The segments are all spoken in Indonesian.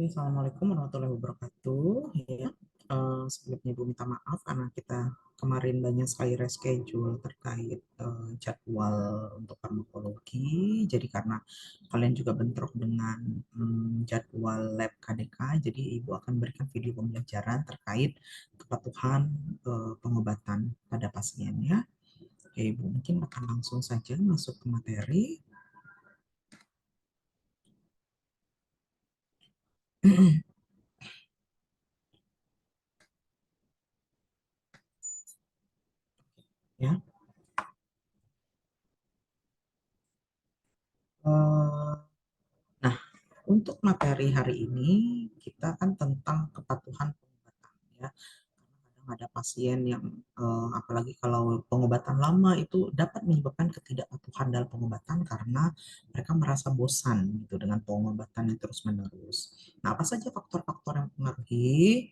Assalamualaikum warahmatullahi wabarakatuh. Ya, sebelumnya Ibu minta maaf karena kita kemarin banyak sekali reschedule terkait jadwal untuk farmakologi. Jadi karena kalian juga bentrok dengan jadwal lab KDK, jadi Ibu akan berikan video pembelajaran terkait kepatuhan pengobatan pada pasien ya. Oke, Ibu mungkin akan langsung saja masuk ke materi. Ya. Eh, Nah, untuk materi hari ini kita kan tentang kepatuhan pengobatan ya. Kadang ada pasien yang apalagi kalau pengobatan lama itu dapat menyebabkan ketidakpatuhan dalam pengobatan karena mereka merasa bosan gitu dengan pengobatan yang terus-menerus. Nah, apa saja faktor-faktor yang mempengaruhi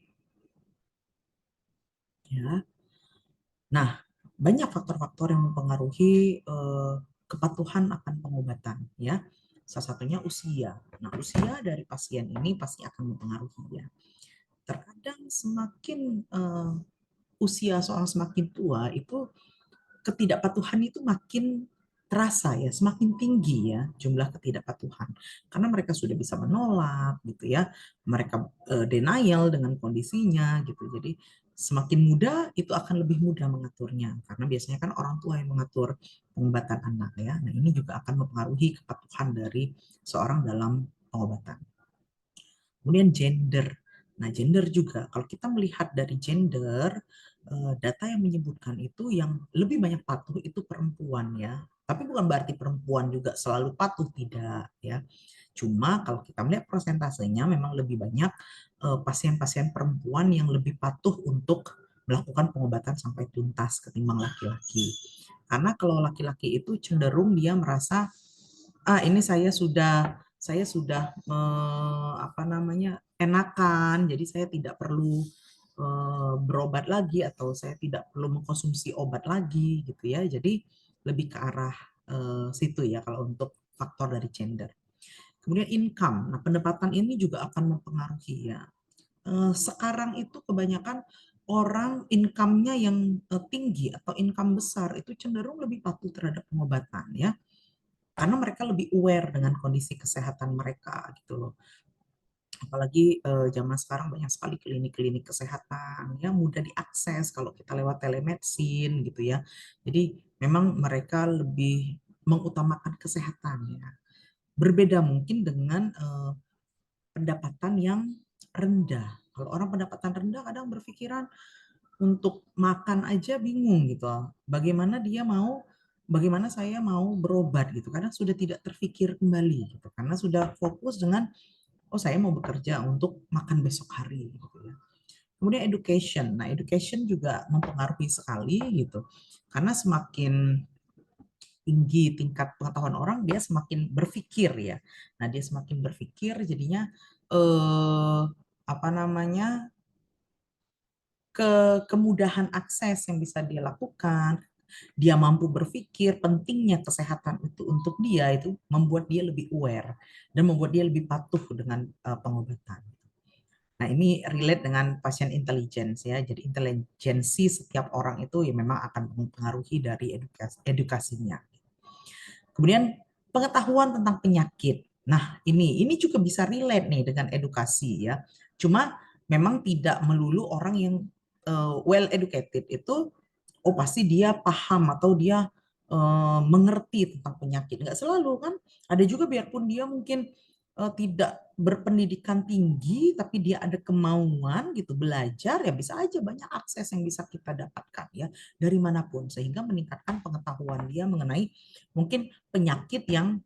ya? Nah, banyak faktor-faktor yang mempengaruhi kepatuhan akan pengobatan ya. Salah satunya usia. Nah, usia dari pasien ini pasti akan mempengaruhi ya. Terkadang semakin usia seorang semakin tua itu ketidakpatuhan itu makin terasa ya, semakin tinggi ya jumlah ketidakpatuhan. Karena mereka sudah bisa menolak gitu ya, mereka denial dengan kondisinya gitu. Jadi semakin muda itu akan lebih mudah mengaturnya karena biasanya kan orang tua yang mengatur pengobatan anak ya. Nah, ini juga akan mempengaruhi kepatuhan dari seorang dalam pengobatan. Kemudian gender. Nah, gender juga kalau kita melihat dari gender, data yang menyebutkan itu yang lebih banyak patuh itu perempuan ya. Tapi bukan berarti perempuan juga selalu patuh, tidak ya. Cuma kalau kita melihat persentasenya memang lebih banyak pasien-pasien perempuan yang lebih patuh untuk melakukan pengobatan sampai tuntas ketimbang laki-laki. Karena kalau laki-laki itu cenderung dia merasa ini saya sudah apa namanya enakan, jadi saya tidak perlu berobat lagi atau saya tidak perlu mengkonsumsi obat lagi gitu ya. Jadi lebih ke arah situ ya kalau untuk faktor dari gender. Kemudian income. Nah, pendapatan ini juga akan mempengaruhi ya. Sekarang itu kebanyakan orang income-nya yang tinggi atau income besar itu cenderung lebih patuh terhadap pengobatan ya karena mereka lebih aware dengan kondisi kesehatan mereka gitu loh. Apalagi zaman sekarang banyak sekali klinik-klinik kesehatan ya mudah diakses kalau kita lewat telemedicine gitu ya. Jadi memang mereka lebih mengutamakan kesehatan ya. Berbeda mungkin dengan pendapatan yang rendah. Kalau orang pendapatan rendah kadang berpikiran untuk makan aja bingung gitu. Bagaimana saya mau berobat gitu. Karena sudah tidak terfikir kembali gitu. Karena sudah fokus dengan oh saya mau bekerja untuk makan besok hari gitu ya. Kemudian education. Nah, education juga mempengaruhi sekali gitu. Karena semakin tinggi tingkat pengetahuan orang, dia semakin berpikir ya. Nah, dia semakin berpikir jadinya apa namanya kemudahan akses yang bisa dia lakukan, dia mampu berpikir pentingnya kesehatan itu untuk dia itu membuat dia lebih aware dan membuat dia lebih patuh dengan pengobatan. Nah, ini relate dengan pasien intelligence ya. Jadi intelijensi setiap orang itu ya memang akan mempengaruhi dari edukasinya. Kemudian pengetahuan tentang penyakit. Nah, ini juga bisa relate nih dengan edukasi ya. Cuma memang tidak melulu orang yang well educated itu oh pasti dia paham atau dia mengerti tentang penyakit. Nggak selalu kan. Ada juga biarpun dia mungkin tidak berpendidikan tinggi, tapi dia ada kemauan gitu belajar, ya bisa aja banyak akses yang bisa kita dapatkan ya dari manapun, sehingga meningkatkan pengetahuan dia mengenai mungkin penyakit yang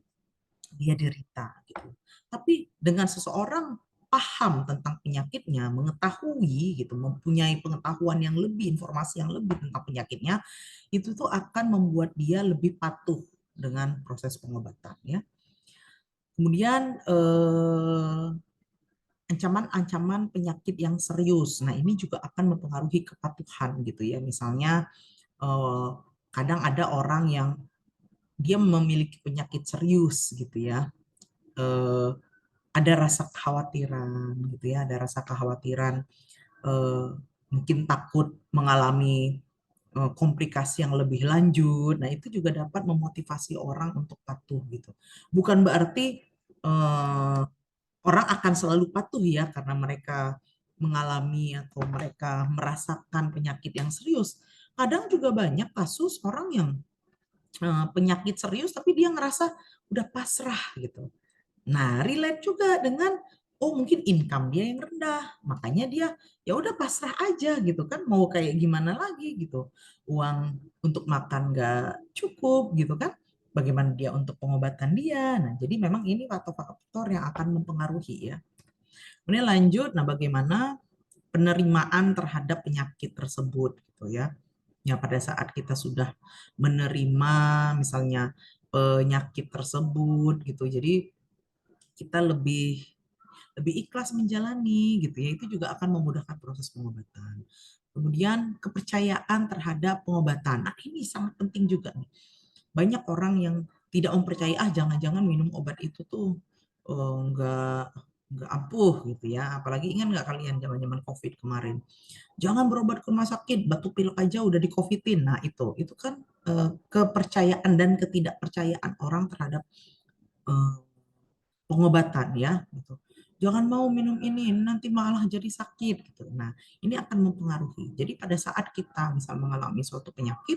dia derita gitu. Tapi dengan seseorang paham tentang penyakitnya, mengetahui gitu, mempunyai pengetahuan yang lebih, informasi yang lebih tentang penyakitnya, itu tuh akan membuat dia lebih patuh dengan proses pengobatan ya. Kemudian ancaman-ancaman penyakit yang serius. Nah, ini juga akan mempengaruhi kepatuhan gitu ya. Misalnya eh, kadang ada orang yang dia memiliki penyakit serius gitu ya. ada rasa kekhawatiran gitu ya, ada rasa kekhawatiran, eh, mungkin takut mengalami komplikasi yang lebih lanjut. Nah, itu juga dapat memotivasi orang untuk patuh gitu. Bukan berarti orang akan selalu patuh ya karena mereka mengalami atau mereka merasakan penyakit yang serius. Kadang juga banyak kasus orang yang penyakit serius tapi dia ngerasa udah pasrah gitu. Nah, relate juga dengan mungkin income dia yang rendah, makanya dia ya udah pasrah aja gitu kan, mau kayak gimana lagi gitu. Uang untuk makan nggak cukup gitu kan. Bagaimana dia untuk pengobatan dia? Nah, jadi memang ini faktor-faktor yang akan mempengaruhi ya. Kemudian lanjut, nah bagaimana penerimaan terhadap penyakit tersebut gitu ya. Ya pada saat kita sudah menerima misalnya penyakit tersebut gitu. Jadi kita lebih lebih ikhlas menjalani gitu ya, itu juga akan memudahkan proses pengobatan. Kemudian kepercayaan terhadap pengobatan. Nah, ini sangat penting juga nih. Banyak orang yang tidak mempercayai, jangan-jangan minum obat itu tuh nggak ampuh gitu ya. Apalagi ingat nggak kalian zaman-zaman COVID kemarin? Jangan berobat ke rumah sakit, batuk pilek aja udah di COVID-in. Nah, itu kan kepercayaan dan ketidakpercayaan orang terhadap eh, pengobatan ya gitu. Jangan mau minum ini nanti malah jadi sakit gitu. Nah, ini akan mempengaruhi. Jadi pada saat kita misal mengalami suatu penyakit,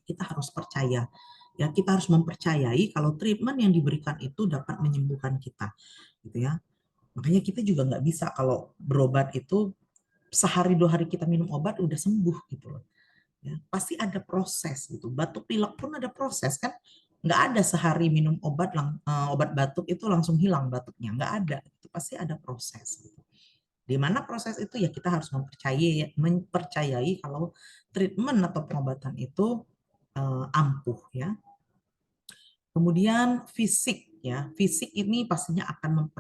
kita harus percaya. Ya, kita harus mempercayai kalau treatment yang diberikan itu dapat menyembuhkan kita, gitu ya. Makanya kita juga nggak bisa kalau berobat itu sehari dua hari kita minum obat udah sembuh gitu loh. Ya, pasti ada proses gitu. Batuk pilek pun ada proses kan. Nggak ada sehari minum obat batuk itu langsung hilang batuknya. Nggak ada. Itu pasti ada proses. Gitu. Di mana proses itu ya kita harus mempercayai kalau treatment atau pengobatan itu ampuh ya. Kemudian fisik ya. Fisik ini pastinya akan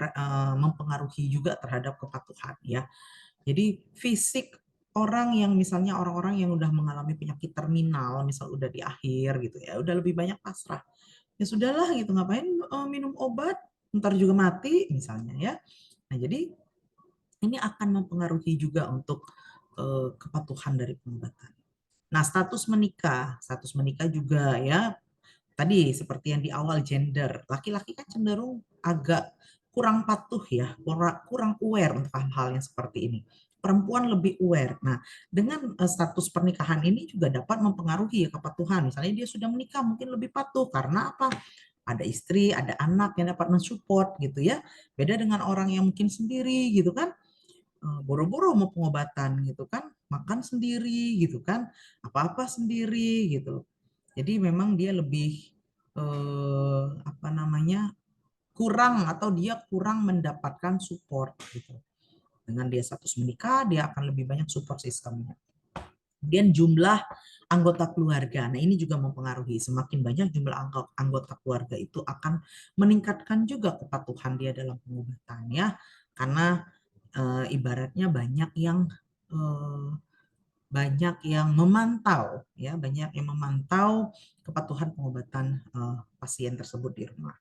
mempengaruhi juga terhadap kepatuhan ya. Jadi fisik orang yang misalnya orang-orang yang udah mengalami penyakit terminal, misal udah di akhir gitu ya, udah lebih banyak pasrah. Ya sudahlah gitu, ngapain minum obat, ntar juga mati misalnya ya. Nah, jadi ini akan mempengaruhi juga untuk kepatuhan dari pengobatan. Nah, status menikah juga ya tadi seperti yang di awal gender, laki-laki kan cenderung agak kurang patuh ya, kurang aware untuk hal-hal yang seperti ini. Perempuan lebih aware. Nah, dengan status pernikahan ini juga dapat mempengaruhi ya kepatuhan. Misalnya dia sudah menikah mungkin lebih patuh karena apa? Ada istri, ada anak yang dapat mensupport gitu ya. Beda dengan orang yang mungkin sendiri gitu kan, boro-boro mau pengobatan gitu kan, makan sendiri gitu kan, apa-apa sendiri gitu. Jadi memang dia lebih apa namanya kurang atau dia kurang mendapatkan support gitu. Dengan dia status menikah, dia akan lebih banyak support sistemnya. Kemudian jumlah anggota keluarga. Nah, ini juga mempengaruhi. Semakin banyak jumlah anggota keluarga itu akan meningkatkan juga kepatuhan dia dalam pengobatan ya. Karena ibaratnya eh, banyak yang memantau ya, banyak yang memantau kepatuhan pengobatan pasien tersebut di rumah.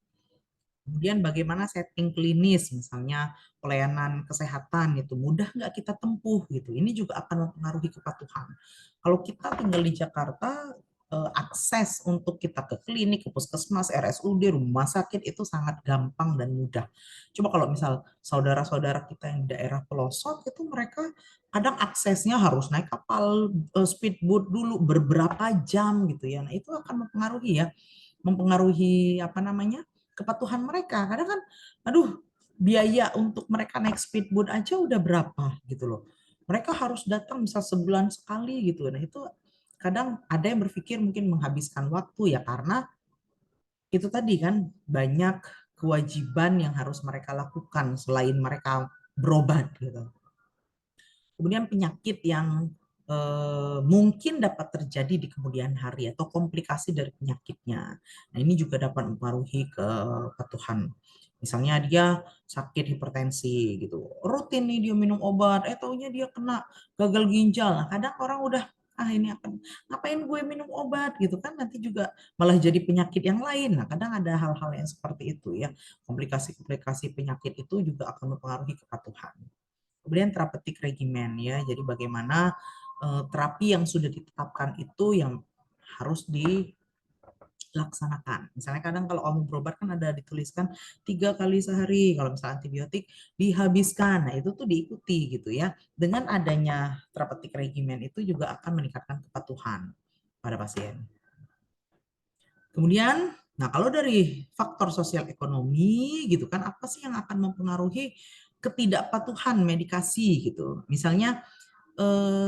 Kemudian bagaimana setting klinis, misalnya pelayanan kesehatan itu mudah nggak kita tempuh gitu. Ini juga akan mempengaruhi kepatuhan. Kalau kita tinggal di Jakarta, akses untuk kita ke klinik, ke puskesmas, RSUD, rumah sakit itu sangat gampang dan mudah. Coba kalau misal saudara-saudara kita yang di daerah pelosok itu mereka kadang aksesnya harus naik kapal speedboat dulu beberapa jam gitu ya. Nah, itu akan mempengaruhi apa namanya? Kepatuhan mereka. Karena kan aduh, biaya untuk mereka naik speedboat aja udah berapa gitu loh. Mereka harus datang misal sebulan sekali gitu. Nah, itu kadang ada yang berpikir mungkin menghabiskan waktu ya karena itu tadi kan banyak kewajiban yang harus mereka lakukan selain mereka berobat gitu. Kemudian penyakit yang mungkin dapat terjadi di kemudian hari atau komplikasi dari penyakitnya. Nah, ini juga dapat mempengaruhi kepatuhan. Misalnya dia sakit hipertensi gitu. Rutin nih dia minum obat, taunya dia kena gagal ginjal. Nah, kadang orang udah ini akan ngapain gue minum obat gitu kan, nanti juga malah jadi penyakit yang lain. Nah, kadang ada hal-hal yang seperti itu ya. Komplikasi-komplikasi penyakit itu juga akan mempengaruhi kepatuhan. Kemudian terapeutik regimen ya. Jadi bagaimana terapi yang sudah ditetapkan itu yang harus dilaksanakan. Misalnya kadang kalau kamu berobat kan ada dituliskan 3 kali sehari. Kalau misalnya antibiotik dihabiskan. Nah itu tuh diikuti gitu ya. Dengan adanya terapeutik regimen itu juga akan meningkatkan kepatuhan pada pasien. Kemudian, nah kalau dari faktor sosial ekonomi gitu kan, apa sih yang akan mempengaruhi ketidakpatuhan medikasi gitu? Misalnya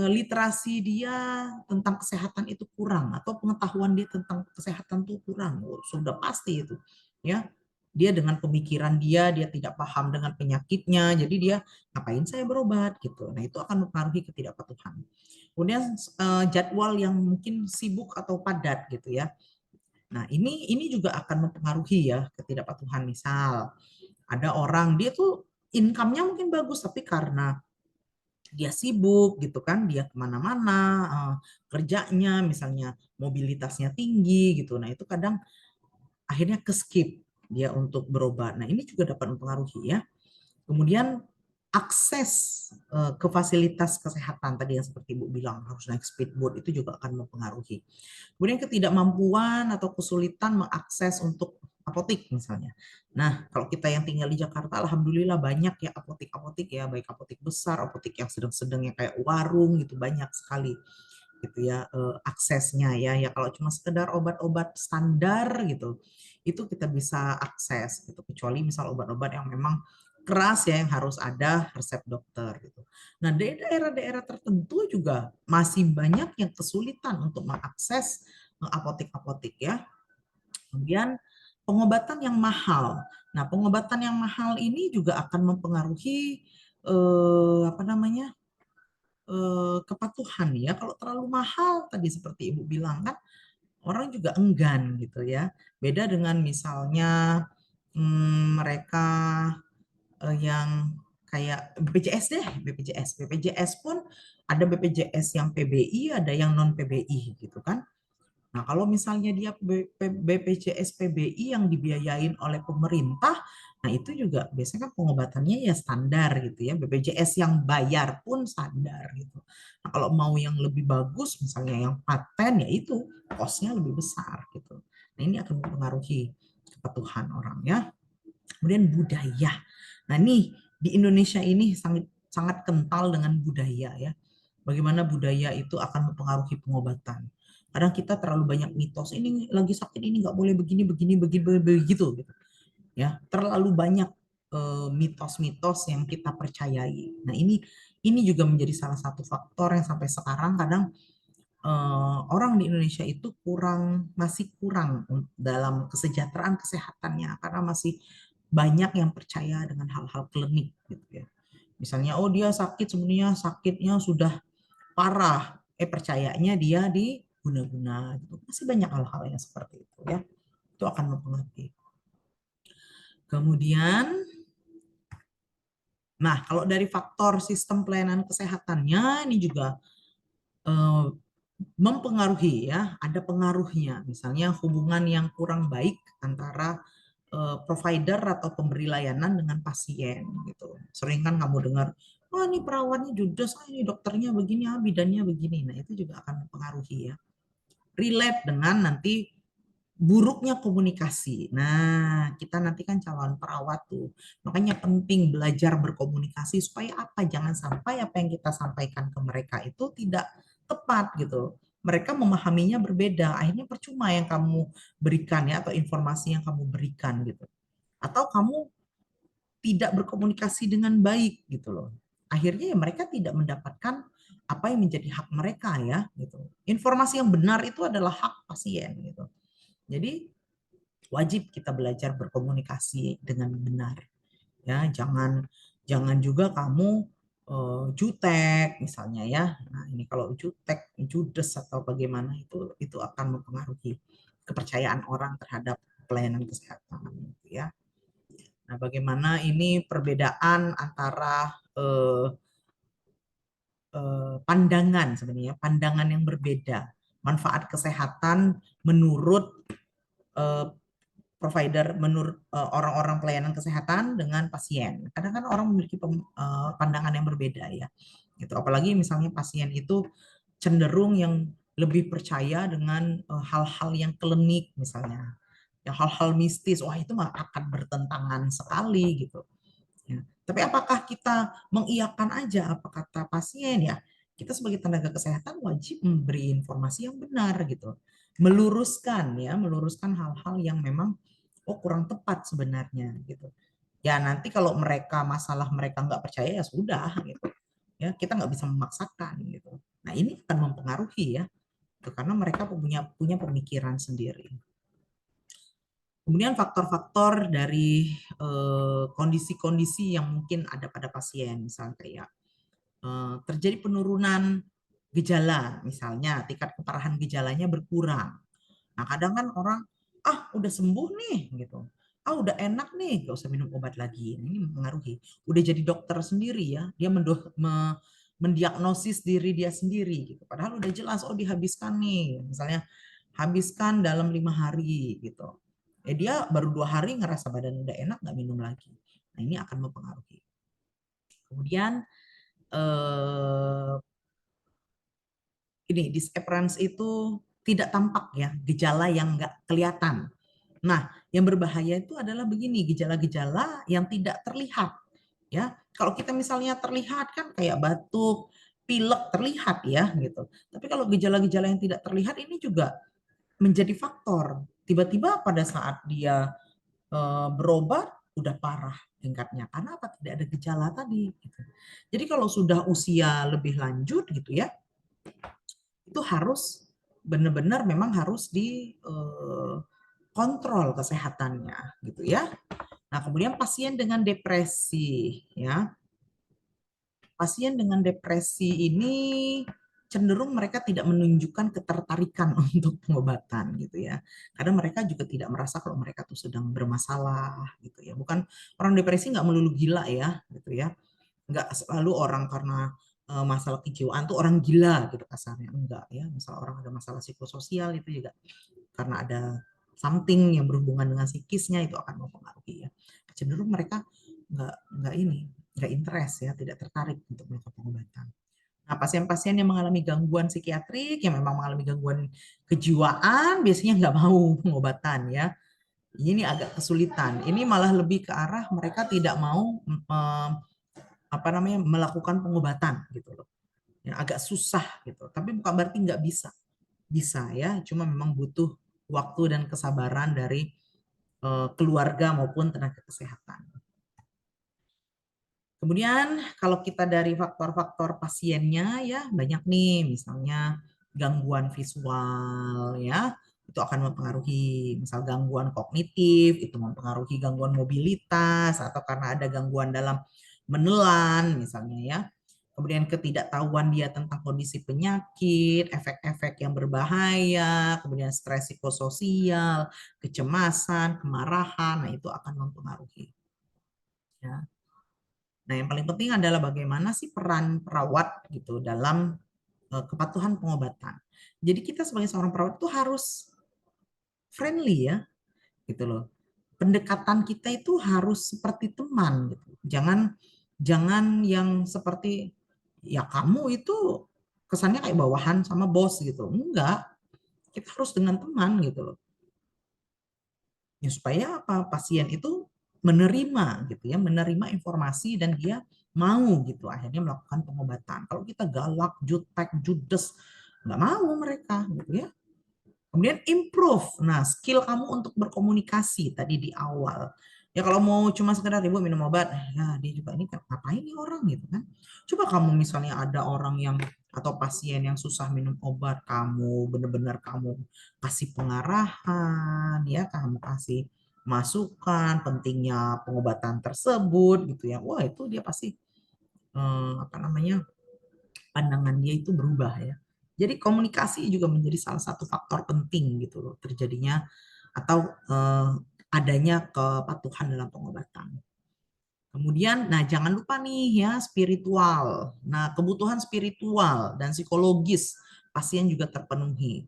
literasi dia tentang kesehatan itu kurang atau pengetahuan dia tentang kesehatan itu kurang. Oh, sudah pasti itu ya, dia dengan pemikiran dia tidak paham dengan penyakitnya, jadi dia ngapain saya berobat gitu. Nah itu akan mempengaruhi ketidakpatuhan. Kemudian jadwal yang mungkin sibuk atau padat gitu ya. Nah ini juga akan mempengaruhi ya ketidakpatuhan. Misal ada orang dia tuh income-nya mungkin bagus tapi karena dia sibuk gitu kan, dia kemana-mana, kerjanya misalnya mobilitasnya tinggi gitu. Nah itu kadang akhirnya ke skip dia untuk berobat. Nah ini juga dapat mempengaruhi ya. Kemudian akses ke fasilitas kesehatan tadi yang seperti Ibu bilang harus naik speedboat itu juga akan mempengaruhi. Kemudian ketidakmampuan atau kesulitan mengakses untuk apotik misalnya. Nah, kalau kita yang tinggal di Jakarta, alhamdulillah banyak ya apotik-apotik ya, baik apotik besar, apotik yang sedang-sedang yang kayak warung gitu banyak sekali gitu ya aksesnya ya. Ya kalau cuma sekedar obat-obat standar gitu, itu kita bisa akses gitu. Kecuali misal obat-obat yang memang keras ya yang harus ada resep dokter gitu. Nah, di daerah-daerah tertentu juga masih banyak yang kesulitan untuk mengakses apotik-apotik ya. Kemudian pengobatan yang mahal. Nah, pengobatan yang mahal ini juga akan mempengaruhi apa namanya? Kepatuhan ya. Kalau terlalu mahal tadi seperti Ibu bilang kan orang juga enggan gitu ya. Beda dengan misalnya mereka yang kayak BPJS deh, BPJS. BPJS pun ada BPJS yang PBI, ada yang non PBI gitu kan. Nah, kalau misalnya dia BPJS PBI yang dibiayain oleh pemerintah, nah itu juga biasanya kan pengobatannya ya standar gitu ya. BPJS yang bayar pun standar gitu. Nah, kalau mau yang lebih bagus, misalnya yang paten, ya itu kosnya lebih besar gitu. Nah, ini akan mempengaruhi kepatuhan orang ya. Kemudian budaya. Nah, nih di Indonesia ini sangat sangat kental dengan budaya ya. Bagaimana budaya itu akan mempengaruhi pengobatan. Kadang kita terlalu banyak mitos, ini lagi sakit ini nggak boleh begini begini begini begitu gitu. Ya, terlalu banyak mitos-mitos yang kita percayai. Nah, ini juga menjadi salah satu faktor yang sampai sekarang kadang orang di Indonesia itu masih kurang dalam kesejahteraan kesehatannya karena masih banyak yang percaya dengan hal-hal klinik gitu ya. Misalnya oh dia sakit sebenarnya sakitnya sudah parah, percayanya dia diguna-guna gitu. Masih banyak hal-hal yang seperti itu ya. Itu akan mempengaruhi. Kemudian nah, kalau dari faktor sistem pelayanan kesehatannya ini juga eh, mempengaruhi ya, ada pengaruhnya. Misalnya hubungan yang kurang baik antara provider atau pemberi layanan dengan pasien gitu. Sering kan kamu dengar, wah ini perawatnya judes, ini dokternya begini, bidannya begini. Nah itu juga akan mempengaruhi ya. Relate dengan nanti buruknya komunikasi. Nah, kita nanti kan calon perawat tuh. Makanya penting belajar berkomunikasi supaya apa? Jangan sampai apa yang kita sampaikan ke mereka itu tidak tepat gitu. Mereka memahaminya berbeda. Akhirnya percuma yang kamu berikan ya atau informasi yang kamu berikan gitu. Atau kamu tidak berkomunikasi dengan baik gitu loh. Akhirnya ya mereka tidak mendapatkan apa yang menjadi hak mereka ya gitu. Informasi yang benar itu adalah hak pasien gitu. Jadi wajib kita belajar berkomunikasi dengan benar. Ya, jangan jangan juga kamu jutek misalnya ya. Nah, ini kalau jutek, judes atau bagaimana itu akan mempengaruhi kepercayaan orang terhadap pelayanan kesehatan gitu ya. Nah, bagaimana ini perbedaan antara pandangan sebenarnya, pandangan yang berbeda, manfaat kesehatan menurut eh, provider, menurut orang-orang pelayanan kesehatan dengan pasien. Kadang kan orang memiliki pandangan yang berbeda ya. Gitu. Apalagi misalnya pasien itu cenderung yang lebih percaya dengan hal-hal yang klinik misalnya. Ya hal-hal mistis, wah itu mah akan bertentangan sekali gitu. Ya. Tapi apakah kita mengiyakan aja apa kata pasien ya? Kita sebagai tenaga kesehatan wajib memberi informasi yang benar gitu. Meluruskan ya, meluruskan hal-hal yang memang oh kurang tepat sebenarnya gitu. Ya nanti kalau masalah mereka nggak percaya ya sudah gitu. Ya kita nggak bisa memaksakan gitu. Nah ini akan mempengaruhi ya, gitu, karena mereka punya punya pemikiran sendiri. Kemudian faktor-faktor dari kondisi-kondisi yang mungkin ada pada pasien, misalnya kayak terjadi penurunan gejala, misalnya tingkat keparahan gejalanya berkurang. Nah, kadang kan orang, ah udah sembuh nih, gitu. Ah udah enak nih, gak usah minum obat lagi. Nah, ini mempengaruhi. Udah jadi dokter sendiri ya, dia mendiagnosis diri dia sendiri, gitu. Padahal udah jelas, oh dihabiskan nih, misalnya habiskan dalam 5 hari, gitu. Dia baru 2 hari ngerasa badan udah enak, nggak minum lagi. Nah, ini akan mempengaruhi. Kemudian eh, ini disappearance itu tidak tampak ya, gejala yang nggak kelihatan. Nah, yang berbahaya itu adalah begini, gejala-gejala yang tidak terlihat. Ya, kalau kita misalnya terlihat kan kayak batuk, pilek terlihat ya gitu. Tapi kalau gejala-gejala yang tidak terlihat ini juga menjadi faktor. Tiba-tiba pada saat dia berobat udah parah tingkatnya. Karena apa? Tidak ada gejala tadi. Gitu. Jadi kalau sudah usia lebih lanjut gitu ya, itu harus benar-benar memang harus dikontrol kesehatannya gitu ya. Nah, kemudian pasien dengan depresi ya. Pasien dengan depresi ini cenderung mereka tidak menunjukkan ketertarikan untuk pengobatan gitu ya. Karena mereka juga tidak merasa kalau mereka tuh sedang bermasalah gitu ya. Bukan orang depresi nggak melulu gila ya gitu ya. Nggak selalu orang karena masalah kejiwaan tuh orang gila gitu kasarnya. Enggak ya. Misal orang ada masalah psikososial itu juga karena ada something yang berhubungan dengan psikisnya itu akan mempengaruhi ya. Cenderung mereka nggak ini nggak interest ya, tidak tertarik untuk melakukan pengobatan. Nah, pasien-pasien yang mengalami gangguan psikiatrik, yang memang mengalami gangguan kejiwaan, biasanya nggak mau pengobatan ya. Ini agak kesulitan. Ini malah lebih ke arah mereka tidak mau apa namanya melakukan pengobatan gitu loh. Ya, agak susah gitu. Tapi bukan berarti nggak bisa. Bisa ya, cuma memang butuh waktu dan kesabaran dari keluarga maupun tenaga kesehatan. Kemudian kalau kita dari faktor-faktor pasiennya ya banyak nih, misalnya gangguan visual ya, itu akan mempengaruhi, misal gangguan kognitif, itu mempengaruhi gangguan mobilitas atau karena ada gangguan dalam menelan misalnya ya. Kemudian ketidaktahuan dia tentang kondisi penyakit, efek-efek yang berbahaya, kemudian stres psikososial, kecemasan, kemarahan, nah itu akan mempengaruhi. Ya. Nah, yang paling penting adalah bagaimana sih peran perawat gitu dalam kepatuhan pengobatan. Jadi kita sebagai seorang perawat itu harus friendly ya, gitu loh. Pendekatan kita itu harus seperti teman gitu. Jangan jangan yang seperti ya kamu itu kesannya kayak bawahan sama bos gitu. Enggak, kita harus dengan teman gitu loh. Ya supaya apa? Pasien itu menerima gitu ya, menerima informasi dan dia mau gitu akhirnya melakukan pengobatan. Kalau kita galak, jutek, judes, nggak mau mereka gitu ya. Kemudian improve. Nah, skill kamu untuk berkomunikasi tadi di awal. Ya kalau mau cuma sekedar ibu minum obat, ya dia juga ini ngapain nih orang gitu kan. Coba kamu misalnya ada orang yang atau pasien yang susah minum obat, kamu benar-benar kamu kasih pengarahan, ya kamu kasih masukan pentingnya pengobatan tersebut gitu ya. Wah, itu dia pasti apa namanya? Pandangan dia itu berubah ya. Jadi komunikasi juga menjadi salah satu faktor penting gitu loh terjadinya atau adanya kepatuhan dalam pengobatan. Kemudian, nah jangan lupa nih ya spiritual. Nah kebutuhan spiritual dan psikologis pasien juga terpenuhi.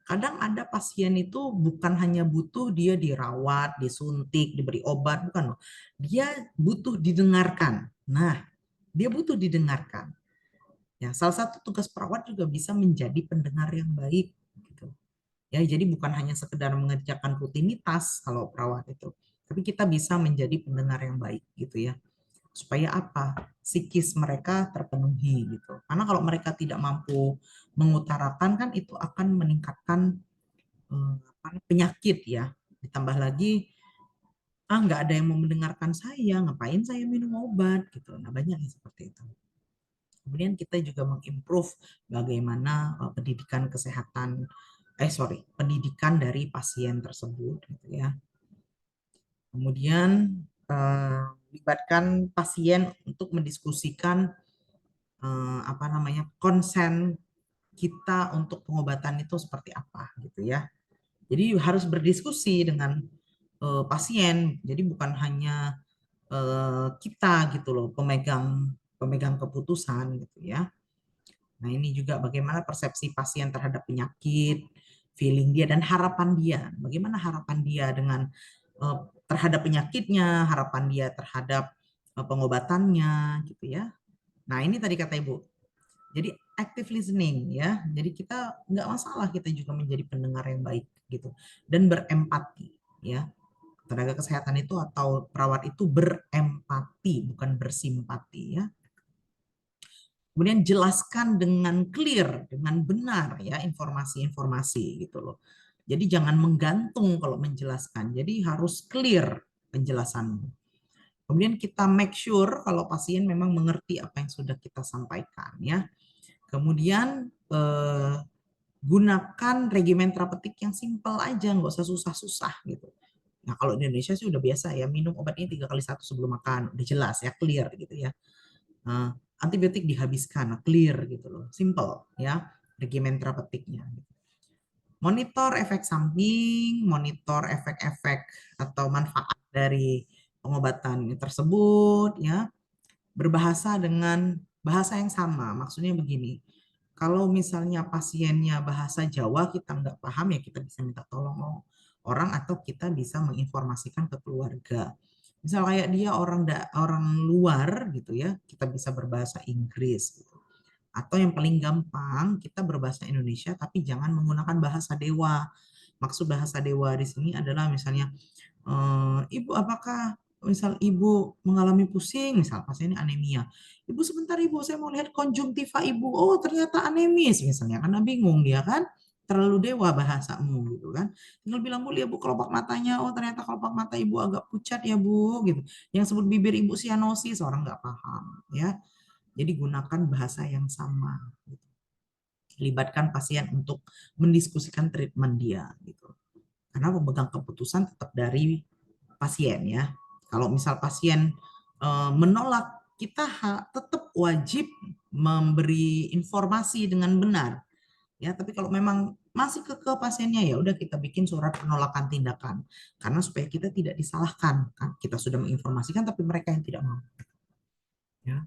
Kadang ada pasien itu bukan hanya butuh dia dirawat, disuntik, diberi obat, bukan loh. Dia butuh didengarkan. Nah, dia butuh didengarkan. Ya, salah satu tugas perawat juga bisa menjadi pendengar yang baik gitu. Ya, jadi bukan hanya sekedar mengerjakan rutinitas kalau perawat itu, tapi kita bisa menjadi pendengar yang baik gitu ya. Supaya apa? Psikis mereka terpenuhi gitu. Karena kalau mereka tidak mampu mengutarakan kan itu akan meningkatkan penyakit ya. Ditambah lagi nggak ada yang mau mendengarkan saya, ngapain saya minum obat gitu. Nah banyak yang seperti itu. Kemudian kita juga mengimprove bagaimana pendidikan kesehatan, pendidikan dari pasien tersebut gitu ya. Kemudian libatkan pasien untuk mendiskusikan apa namanya konsen kita untuk pengobatan itu seperti apa gitu ya. Jadi harus berdiskusi dengan pasien. Jadi bukan hanya kita gitu loh pemegang pemegang keputusan gitu ya. Nah, ini juga bagaimana persepsi pasien terhadap penyakit, feeling dia dan harapan dia. Bagaimana harapan dia dengan eh, terhadap penyakitnya, harapan dia terhadap pengobatannya gitu ya. Nah, ini tadi kata Ibu. Jadi active listening ya. Jadi kita nggak masalah kita juga menjadi pendengar yang baik gitu dan berempati ya. Tenaga kesehatan itu atau perawat itu berempati bukan bersimpati ya. Kemudian jelaskan dengan clear, dengan benar ya informasi-informasi gitu loh. Jadi jangan menggantung kalau menjelaskan. Jadi harus clear penjelasanmu. Kemudian kita make sure kalau pasien memang mengerti apa yang sudah kita sampaikan ya. Kemudian gunakan regimen terapeutik yang simpel aja, nggak usah susah-susah gitu. Nah kalau di Indonesia sih udah biasa ya, minum obat ini 3 kali 1 sebelum makan, udah jelas ya, clear gitu ya. Antibiotik dihabiskan, clear gitu loh, simple ya regimen terapeutiknya. Monitor efek samping, monitor efek-efek atau manfaat dari pengobatan tersebut ya. Berbahasa dengan bahasa yang sama, maksudnya begini. Kalau misalnya pasiennya bahasa Jawa kita nggak paham ya kita bisa minta tolong orang atau kita bisa menginformasikan ke keluarga. Misal kayak dia orang luar gitu ya, kita bisa berbahasa Inggris gitu. Atau yang paling gampang kita berbahasa Indonesia tapi jangan menggunakan bahasa dewa. Maksud bahasa dewa di sini adalah misalnya Ibu apakah misal ibu mengalami pusing, misal pasien ini anemia. Ibu sebentar ibu, saya mau lihat konjungtiva ibu. Oh ternyata anemis misalnya, karena bingung dia kan. Terlalu dewa bahasamu gitu kan. Tinggal bilang bu, lihat bu kelopak matanya. Oh ternyata kelopak mata ibu agak pucat ya bu gitu. Yang sebut bibir ibu sianosis orang nggak paham ya. Jadi gunakan bahasa yang sama. Gitu. Libatkan pasien untuk mendiskusikan treatment dia gitu. Karena pemegang keputusan tetap dari pasien ya. Kalau misal pasien menolak, kita tetap wajib memberi informasi dengan benar. Ya, tapi kalau memang masih ke pasiennya ya udah kita bikin surat penolakan tindakan. Karena supaya kita tidak disalahkan kan. Kita sudah menginformasikan tapi mereka yang tidak mau. Ya.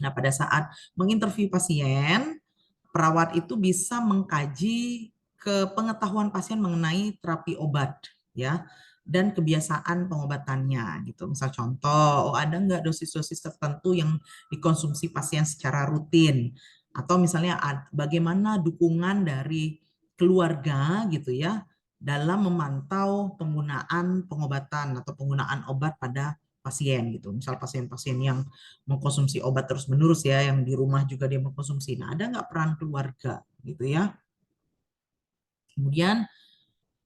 Nah, pada saat menginterview pasien, perawat itu bisa mengkaji pengetahuan pasien mengenai terapi obat ya dan kebiasaan pengobatannya gitu. Misal contoh, oh ada nggak dosis-dosis tertentu yang dikonsumsi pasien secara rutin atau misalnya bagaimana dukungan dari keluarga gitu ya dalam memantau penggunaan pengobatan atau penggunaan obat pada pasien gitu. Misal pasien-pasien yang mengkonsumsi obat terus-menerus ya, yang di rumah juga dia mengkonsumsi. Nah, ada nggak peran keluarga gitu ya? Kemudian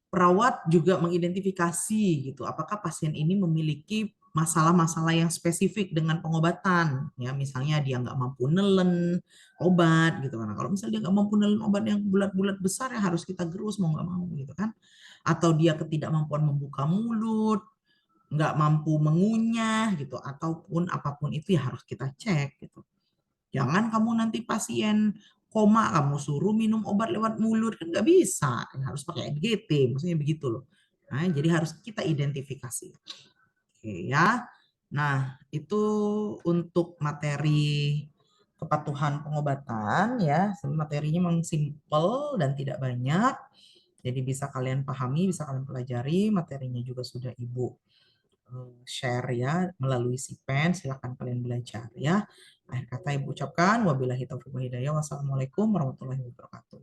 perawat juga mengidentifikasi gitu, apakah pasien ini memiliki masalah-masalah yang spesifik dengan pengobatan, ya misalnya dia nggak mampu nelen obat gitu kan. Nah, kalau misalnya dia nggak mampu nelen obat yang bulat-bulat besar ya harus kita gerus mau nggak mau gitu kan. Atau dia ketidakmampuan membuka mulut, nggak mampu mengunyah gitu, ataupun apapun itu ya harus kita cek gitu. Jangan kamu nanti pasien koma kamu suruh minum obat lewat mulut kan nggak bisa, harus pakai NGT, maksudnya begitu loh. Nah, jadi harus kita identifikasi. Oke ya. Nah, itu untuk materi kepatuhan pengobatan ya. Materinya memang simple dan tidak banyak. Jadi bisa kalian pahami, bisa kalian pelajari. Materinya juga sudah Ibu share ya melalui si pen. Silakan kalian belajar ya. Akhir kata Ibu ucapkan wabillahi taufiq wal hidayah. Wassalamualaikum warahmatullahi wabarakatuh.